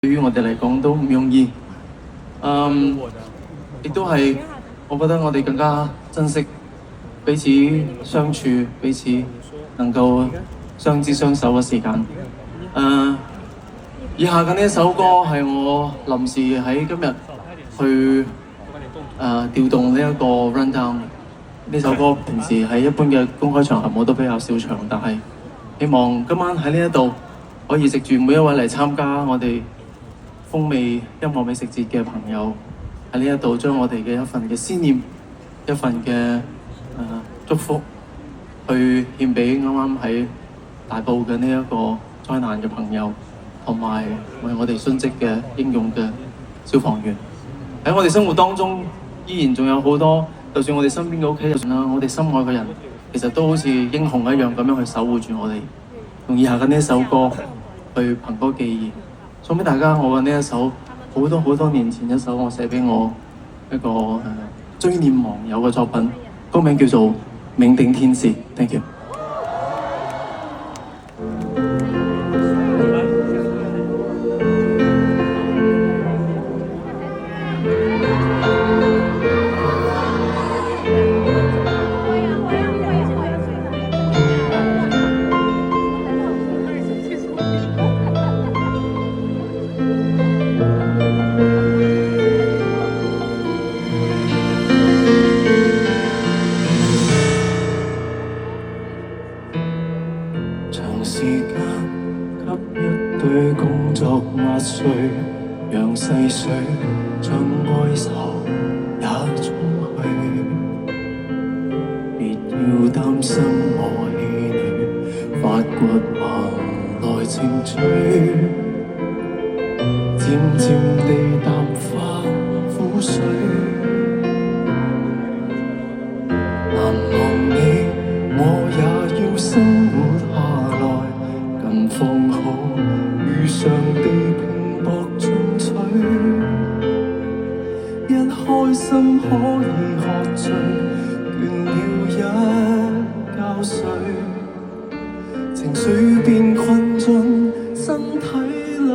對於我哋嚟講都唔容易。亦都係我覺得我哋更加珍惜彼此相處，彼此能夠相知相守嘅時間。以下嘅呢一首歌係我臨時喺今日去調動呢一個 rundown。呢首歌平時喺一般嘅公開場合我都比較少唱，但係希望今晚喺呢一度可以藉住每一位嚟參加我哋風味音樂美食節嘅朋友喺呢一度，將我哋嘅一份嘅思念、一份嘅祝福，去獻俾啱啱喺大埔嘅呢一個災難嘅朋友，同埋為我哋殉職嘅英勇嘅消防員。喺我哋生活當中，依然仲有好多，就算我哋身邊嘅屋企人啦，我哋心愛嘅人，其實都好似英雄一樣咁樣去守護住我哋。用以下嘅呢一首歌去憑歌寄意，送俾大家我嘅呢一首好多年前一首我寫俾我一個追念忘友嘅作品，歌名叫做《銘頂天使》。Thank you。長時間給一堆工作壓碎，讓細水將哀愁也沖去。別要擔心我氣餒，發掘橫來情緒，漸漸地淡化苦水。難忘你，我也要生活下來，近況好，如常地拼搏進取。一開心可以喝醉，倦了一覺睡，情緒便困進身體裏。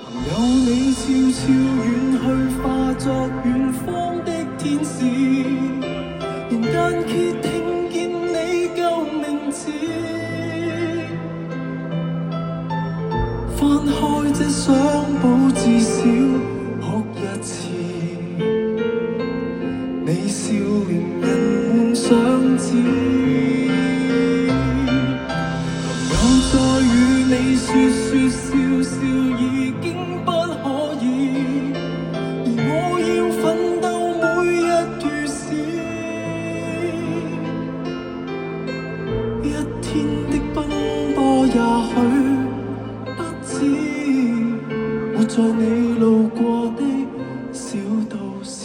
朋友你悄悄遠去，化作遠方的天使，人間歇聽見你舊名字，翻開這相簿至少哭一次，你笑臉人滿相知。朋友再與你說笑笑已經不可以，而我要奮鬥每日如是。一天的奔波也許不止活在你路過的小都市。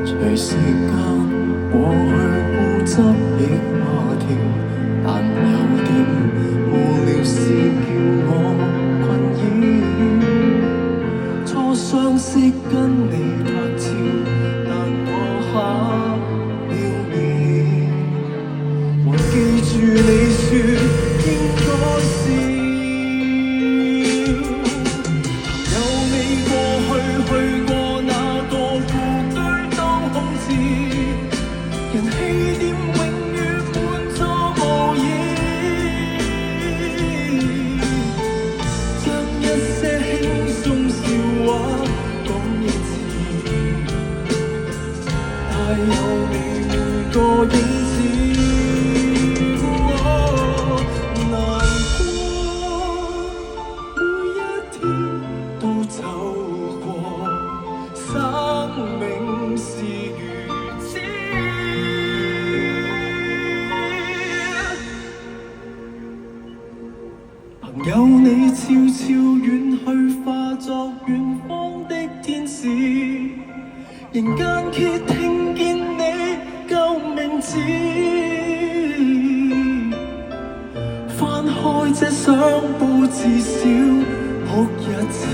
隨時間過去，固執亦下調，但有點無聊事叫我困擾。初相識跟你拍照，但我嚇了面，還記住你說應該笑。有你過去過那個故居都空置，人氣店永遠滿座無言，將一些輕鬆笑話講一次，帶有你每個影子。難過每一天都走過，生命是如此。朋友你悄悄遠作遠方的天使，人間揭聽見你救名字，翻開這相簿至少哭一次，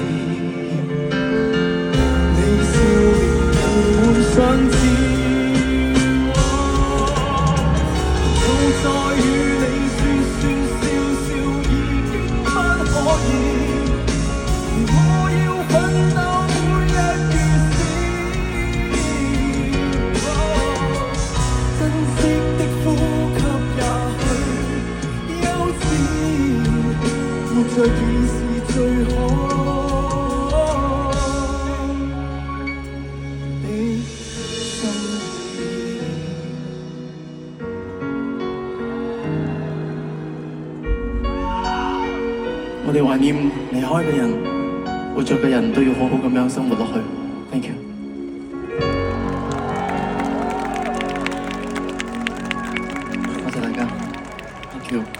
你笑臉會相知。這已是最好的心意。我哋懷念離開嘅人，活着嘅人都要好好咁樣生活落去。Thank you。多謝大家。Thank you。